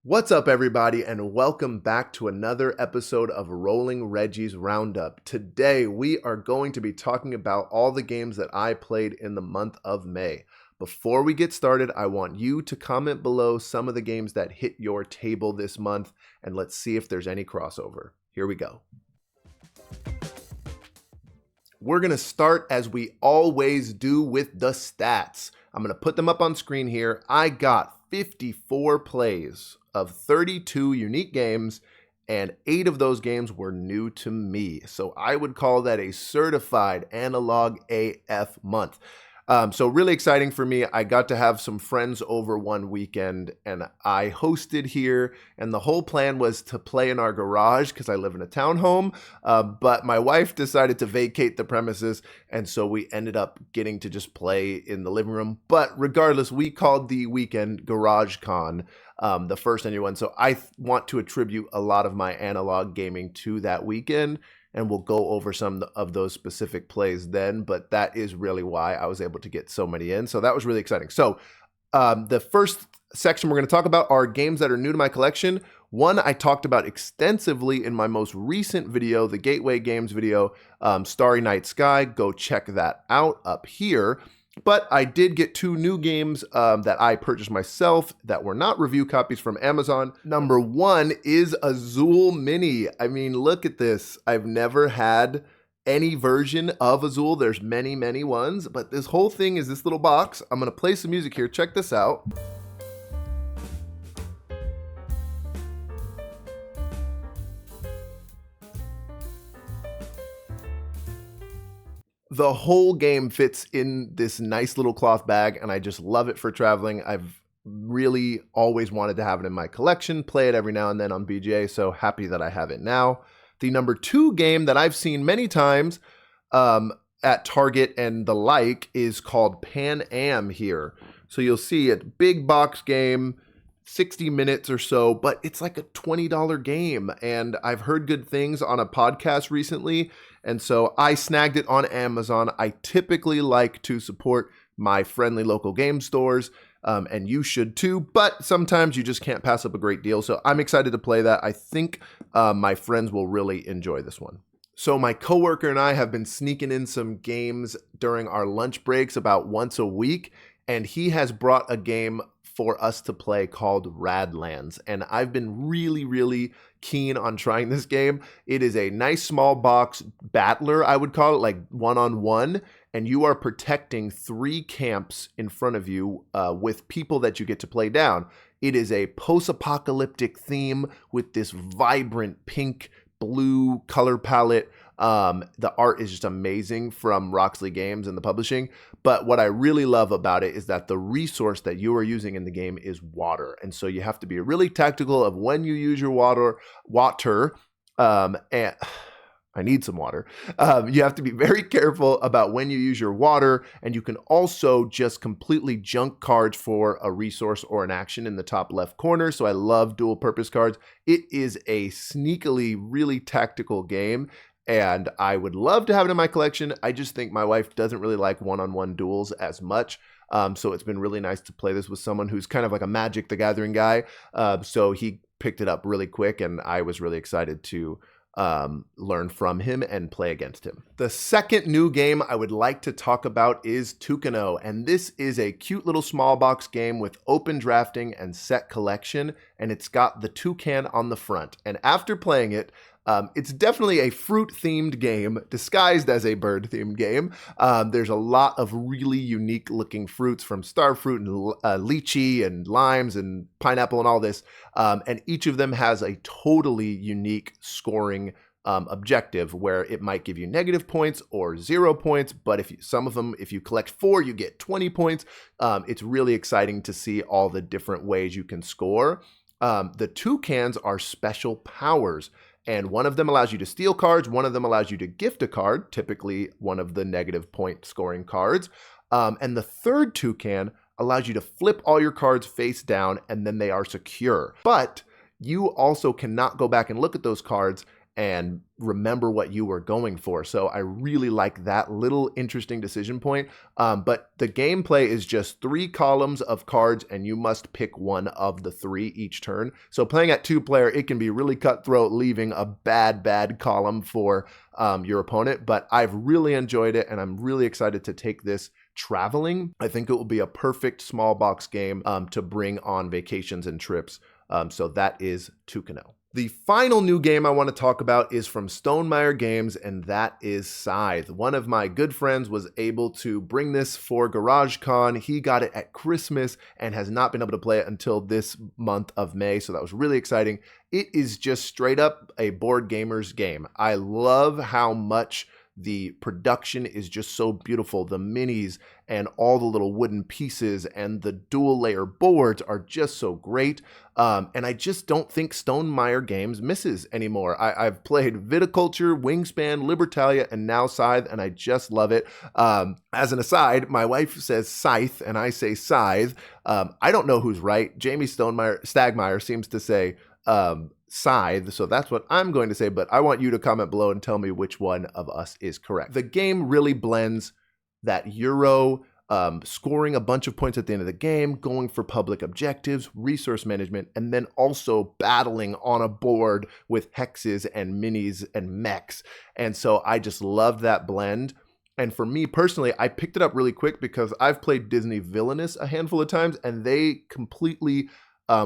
What's up, everybody, and welcome back to another episode of Rolling Reggie's Roundup. Today, we are going to be talking about all the games that I played in the month of May. Before we get started, I want you to comment below some of the games that hit your table this month, and let's see if there's any crossover. Here we go. We're going to start, as we always do, with the stats. I'm going to put them up on screen here. I got 54 plays of 32 unique games, and 8 of those games were new to me. So I would call that a certified analog AF month. So really exciting for me. I got to have some friends over one weekend, and I hosted here, and the whole plan was to play in our garage because I live in a townhome, but my wife decided to vacate the premises, and so we ended up getting to just play in the living room. But regardless, we called the weekend Garage Con, the first annual one. So I want to attribute a lot of my analog gaming to that weekend, and we'll go over some of those specific plays then, but that is really why I was able to get so many in. So that was really exciting. So the first section we're going to talk about are games that are new to my collection. One I talked about extensively in my most recent video, the Gateway Games video, Starry Night Sky. Go check that out up here. But I did get 2 new games that I purchased myself that were not review copies from Amazon. Number 1 is Azul Mini. I mean, look at this. I've never had any version of Azul. There's many, many ones, but this whole thing is this little box. I'm going to play some music here. Check this out. The whole game fits in this nice little cloth bag, and I just love it for traveling. I've really always wanted to have it in my collection, play it every now and then on BGA, so happy that I have it now. The number 2 game that I've seen many times at Target and the like is called Pan Am here. So you'll see it, big box game, 60 minutes or so, but it's like a $20 game, and I've heard good things on a podcast recently, and so I snagged it on Amazon. I typically like to support my friendly local game stores, and you should too, but sometimes you just can't pass up a great deal, so I'm excited to play that. I think my friends will really enjoy this one. So my coworker and I have been sneaking in some games during our lunch breaks about once a week, and he has brought a game for us to play called Radlands, and I've been really keen on trying this game. It is a nice small box battler, I would call it, like one-on-one, and you are protecting 3 camps in front of you with people that you get to play down. It is a post-apocalyptic theme with this vibrant pink blue color palette. The art is just amazing from Roxley Games and the publishing. But what I really love about it is that the resource that you are using in the game is water. And so you have to be really tactical of when you use your water, and I need some water. You have to be very careful about when you use your water, and you can also just completely junk cards for a resource or an action in the top left corner. So I love dual purpose cards. It is a sneakily really tactical game, and I would love to have it in my collection. I just think my wife doesn't really like one-on-one duels as much. So it's been really nice to play this with someone who's kind of like a Magic the Gathering guy. So he picked it up really quick, and I was really excited to learn from him and play against him. The second new game I would like to talk about is Tucano, and this is a cute little small box game with open drafting and set collection, and it's got the toucan on the front. And after playing it, it's definitely a fruit-themed game disguised as a bird-themed game. There's a lot of really unique-looking fruits, from starfruit and lychee and limes and pineapple and all this, and each of them has a totally unique scoring objective where it might give you negative points or 0 points, but some of them, if you collect 4, you get 20 points. It's really exciting to see all the different ways you can score. The toucans are special powers, and one of them allows you to steal cards, one of them allows you to gift a card, typically one of the negative point scoring cards, and the third toucan allows you to flip all your cards face down, and then they are secure. But you also cannot go back and look at those cards and remember what you were going for. So I really like that little interesting decision point. But the gameplay is just 3 columns of cards, and you must pick one of the 3 each turn. So playing at 2-player, it can be really cutthroat, leaving a bad column for your opponent. But I've really enjoyed it, and I'm really excited to take this traveling. I think it will be a perfect small box game to bring on vacations and trips. So that is Tucano. The final new game I want to talk about is from Stonemaier Games, and that is Scythe. One of my good friends was able to bring this for GarageCon. He got it at Christmas and has not been able to play it until this month of May, so that was really exciting. It is just straight up a board gamer's game. I love how much the production is just so beautiful. The minis and all the little wooden pieces and the dual layer boards are just so great. And I just don't think Stonemaier Games misses anymore. I've played Viticulture, Wingspan, Libertalia, and now Scythe, and I just love it. As an aside, my wife says Scythe, and I say Scythe. I don't know who's right. Jamie Stagmeyer seems to say Scythe, so that's what I'm going to say, but I want you to comment below and tell me which one of us is correct. The game really blends that Euro, scoring a bunch of points at the end of the game, going for public objectives, resource management, and then also battling on a board with hexes and minis and mechs. And so I just loved that blend. And for me personally, I picked it up really quick because I've played Disney Villainous a handful of times, and they completely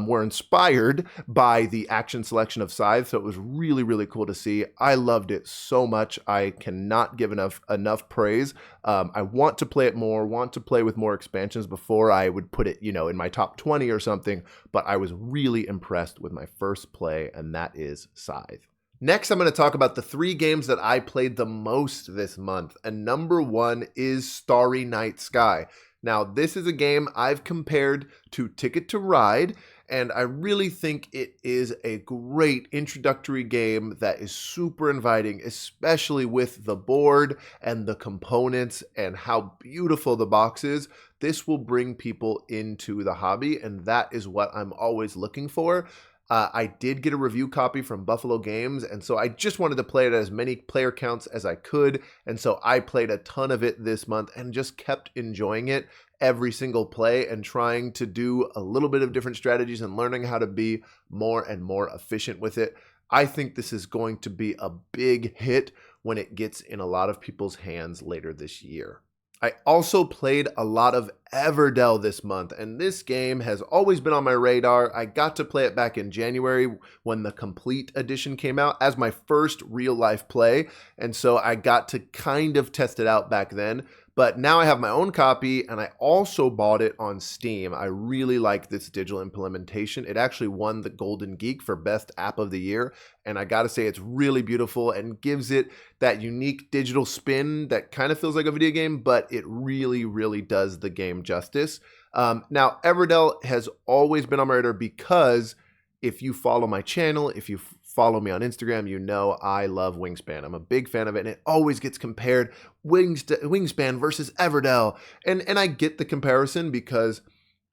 were inspired by the action selection of Scythe, so it was really cool to see. I loved it so much. I cannot give enough praise. I want to play it more, want to play with more expansions before I would put it, in my top 20 or something, but I was really impressed with my first play, and that is Scythe. Next, I'm going to talk about the 3 games that I played the most this month, and number 1 is Starry Night Sky. Now, this is a game I've compared to Ticket to Ride, and I really think it is a great introductory game that is super inviting, especially with the board and the components and how beautiful the box is. This will bring people into the hobby, and that is what I'm always looking for. I did get a review copy from Buffalo Games, and so I just wanted to play it at as many player counts as I could, and so I played a ton of it this month and just kept enjoying it every single play and trying to do a little bit of different strategies and learning how to be more and more efficient with it. I think this is going to be a big hit when it gets in a lot of people's hands later this year. I also played a lot of Everdell this month, and this game has always been on my radar. I got to play it back in January when the Complete Edition came out as my first real-life play, and so I got to kind of test it out back then. But now I have my own copy, and I also bought it on Steam. I really like this digital implementation. It actually won the Golden Geek for Best App of the Year, and I gotta say it's really beautiful and gives it that unique digital spin that kind of feels like a video game, but it really does the game justice. Now, Everdell has always been on my radar because if you follow my channel, if you follow me on Instagram, you know I love Wingspan. I'm a big fan of it, and it always gets compared Wingspan versus Everdell. And I get the comparison because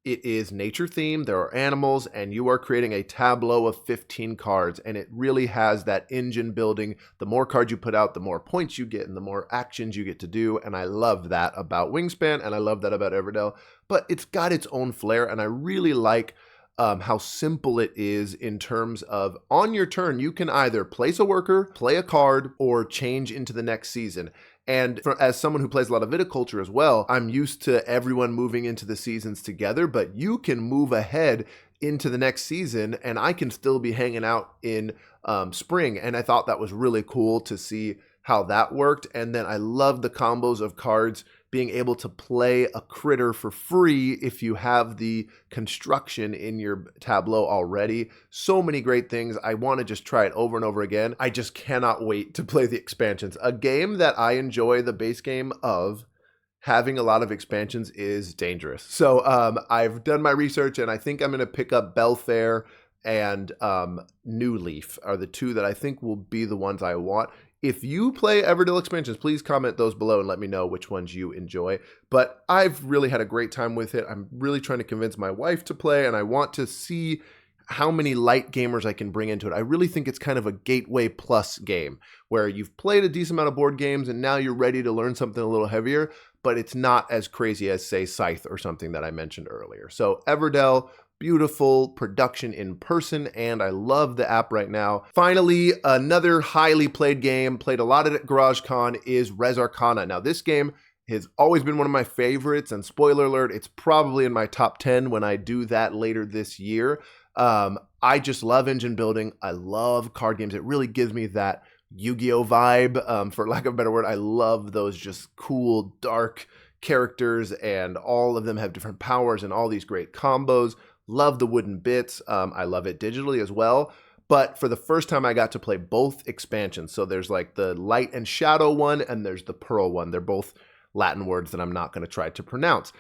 it is nature themed, there are animals, and you are creating a tableau of 15 cards, and it really has that engine building. The more cards you put out, the more points you get, and the more actions you get to do, and I love that about Wingspan, and I love that about Everdell, but it's got its own flair, and I really like how simple it is in terms of on your turn, you can either place a worker, play a card, or change into the next season. And as someone who plays a lot of Viticulture as well, I'm used to everyone moving into the seasons together, but you can move ahead into the next season and I can still be hanging out in spring. And I thought that was really cool to see how that worked. And then I love the combos of cards being able to play a critter for free if you have the construction in your tableau already. So many great things. I want to just try it over and over again. I just cannot wait to play the expansions. A game that I enjoy the base game of having a lot of expansions is Dangerous. So I've done my research and I think I'm going to pick up Belfair and New Leaf are the 2 that I think will be the ones I want. If you play Everdell expansions, please comment those below and let me know which ones you enjoy. But I've really had a great time with it. I'm really trying to convince my wife to play, and I want to see how many light gamers I can bring into it. I really think it's kind of a gateway plus game where you've played a decent amount of board games and now you're ready to learn something a little heavier, but it's not as crazy as, say, Scythe or something that I mentioned earlier. So Everdell, beautiful production in person, and I love the app right now. Finally, another highly played game, played a lot at GarageCon, is Res Arcana. Now, this game has always been one of my favorites, and spoiler alert, it's probably in my top 10 when I do that later this year. I just love engine building. I love card games. It really gives me that Yu-Gi-Oh vibe, for lack of a better word. I love those just cool, dark characters, and all of them have different powers and all these great combos. Love the wooden bits. I love it digitally as well. But for the first time, I got to play both expansions. So there's like the Light and Shadow one, and there's the Pearl one. They're both Latin words that I'm not going to try to pronounce.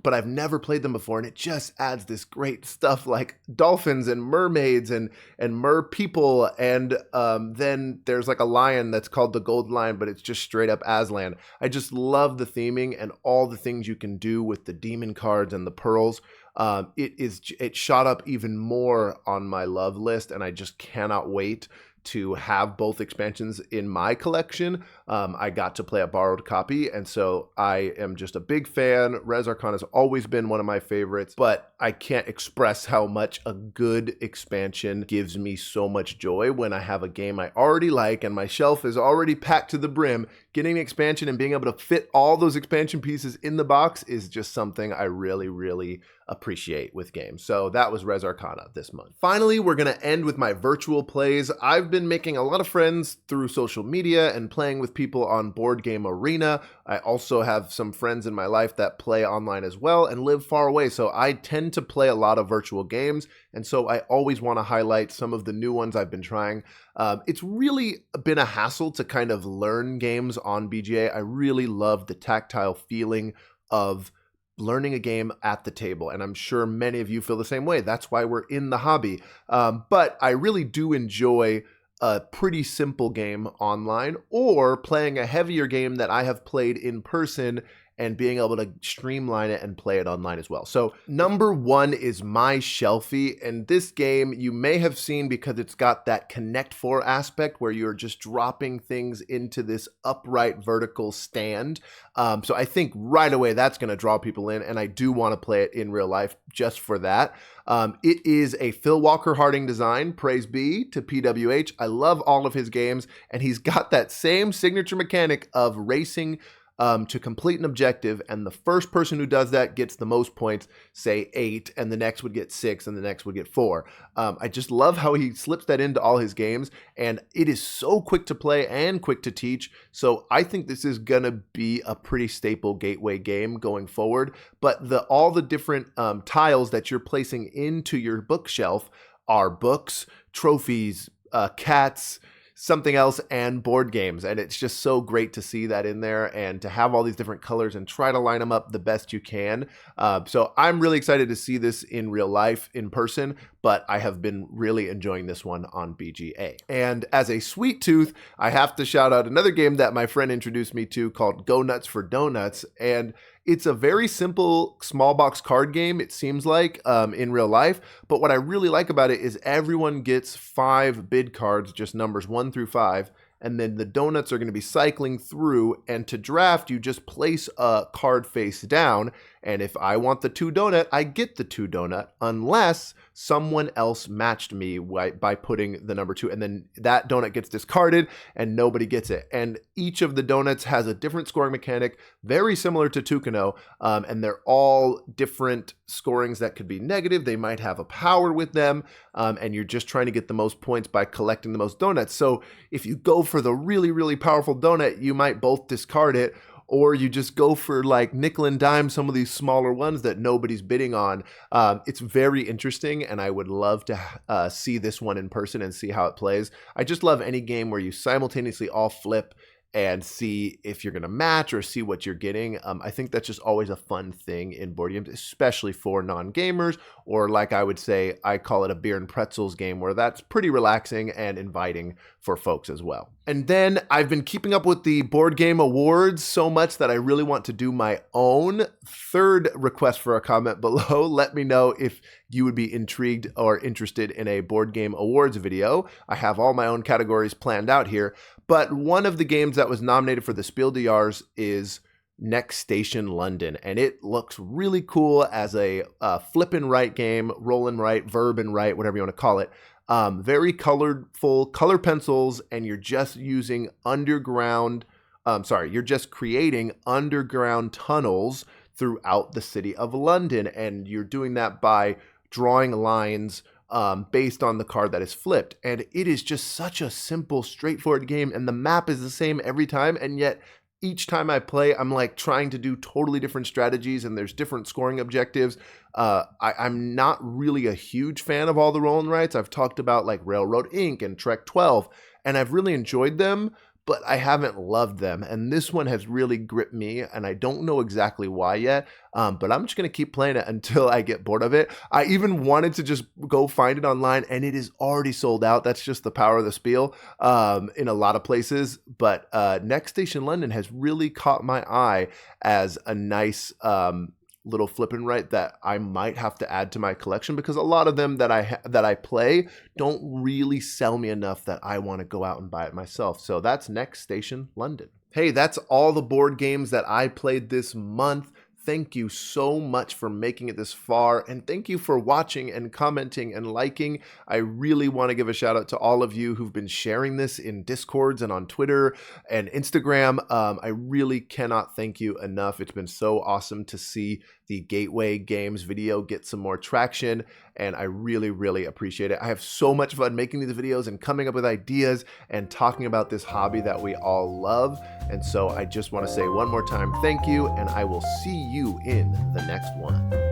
But I've never played them before, and it just adds this great stuff like dolphins and mermaids and mer people, and then there's like a lion that's called the Gold Lion, but it's just straight up Aslan. I just love the theming and all the things you can do with the demon cards and the pearls. It shot up even more on my love list, and I just cannot wait to have both expansions in my collection. I got to play a borrowed copy, and so I am just a big fan. Res Arcana has always been one of my favorites, but I can't express how much a good expansion gives me so much joy when I have a game I already like and my shelf is already packed to the brim. Getting an expansion and being able to fit all those expansion pieces in the box is just something I really, really appreciate with games. So that was Res Arcana this month. Finally, we're going to end with my virtual plays. I've been making a lot of friends through social media and playing with people on Board Game Arena. I also have some friends in my life that play online as well and live far away, so I tend to play a lot of virtual games, and so I always want to highlight some of the new ones I've been trying. It's really been a hassle to kind of learn games on BGA. I really love the tactile feeling of learning a game at the table, and I'm sure many of you feel the same way. That's why we're in the hobby. But I really do enjoy a pretty simple game online or playing a heavier game that I have played in person and being able to streamline it and play it online as well. So number one is My Shelfie, and this game you may have seen because it's got that Connect 4 aspect where you're just dropping things into this upright vertical stand. So I think right away that's going to draw people in, and I do want to play it in real life just for that. It is a Phil Walker Harding design, praise be to PWH. I love all of his games, and he's got that same signature mechanic of racing to complete an objective, and the first person who does that gets the most points, say 8, and the next would get 6, and the next would get 4. I just love how he slips that into all his games, and it is so quick to play and quick to teach, so I think this is gonna be a pretty staple gateway game going forward. But all the different tiles that you're placing into your bookshelf are books, trophies, cats, something else, and board games, and it's just so great to see that in there and to have all these different colors and try to line them up the best you can. So I'm really excited to see this in real life, in person, but I have been really enjoying this one on BGA. And as a sweet tooth, I have to shout out another game that my friend introduced me to called Go Nuts for Donuts, and it's a very simple small box card game, it seems like, in real life. But what I really like about it is everyone gets 5 bid cards, just numbers 1 through 5. And then the donuts are going to be cycling through. And to draft, you just place a card face down. And if I want the 2 donut, I get the 2 donut, unless someone else matched me by putting the number 2. And then that donut gets discarded and nobody gets it. And each of the donuts has a different scoring mechanic, very similar to Tucano. And they're all different scorings that could be negative. They might have a power with them. And you're just trying to get the most points by collecting the most donuts. So if you go for the really, really powerful donut, you might both discard it, or you just go for like nickel and dime some of these smaller ones that nobody's bidding on. It's very interesting, and I would love to see this one in person and see how it plays. I just love any game where you simultaneously all flip and see if you're going to match or see what you're getting. I think that's just always a fun thing in board games, especially for non-gamers, or like I would say, I call it a beer and pretzels game, where that's pretty relaxing and inviting for folks as well. And then I've been keeping up with the board game awards so much that I really want to do my own. Third request for a comment below. Let me know if you would be intrigued or interested in a board game awards video. I have all my own categories planned out here, but one of the games that was nominated for the Spiel des Jahres is Next Station London, and it looks really cool as a flip and write game, roll and write, verb and write, whatever you want to call it. Very colorful, color pencils, and you're just using you're just creating underground tunnels throughout the city of London, and you're doing that by drawing lines based on the card that is flipped. And it is just such a simple, straightforward game, and the map is the same every time, and yet each time I play, I'm like trying to do totally different strategies, and there's different scoring objectives. I'm not really a huge fan of all the roll and writes. I've talked about like Railroad Inc. and Trek 12, and I've really enjoyed them, but I haven't loved them. And this one has really gripped me, and I don't know exactly why yet, but I'm just going to keep playing it until I get bored of it. I even wanted to just go find it online, and it is already sold out. That's just the power of the Spiel in a lot of places. But Next Station London has really caught my eye as a nice little flip and write that I might have to add to my collection, because a lot of them that I play don't really sell me enough that I want to go out and buy it myself. So that's Next Station London. Hey, that's all the board games that I played this month. Thank you so much for making it this far, and thank you for watching and commenting and liking. I really want to give a shout out to all of you who've been sharing this in Discords and on Twitter and Instagram. I really cannot thank you enough. It's been so awesome to see the Gateway Games video get some more traction, and I really, really appreciate it. I have so much fun making these videos and coming up with ideas and talking about this hobby that we all love. And so I just want to say one more time, thank you, and I will see you in the next one.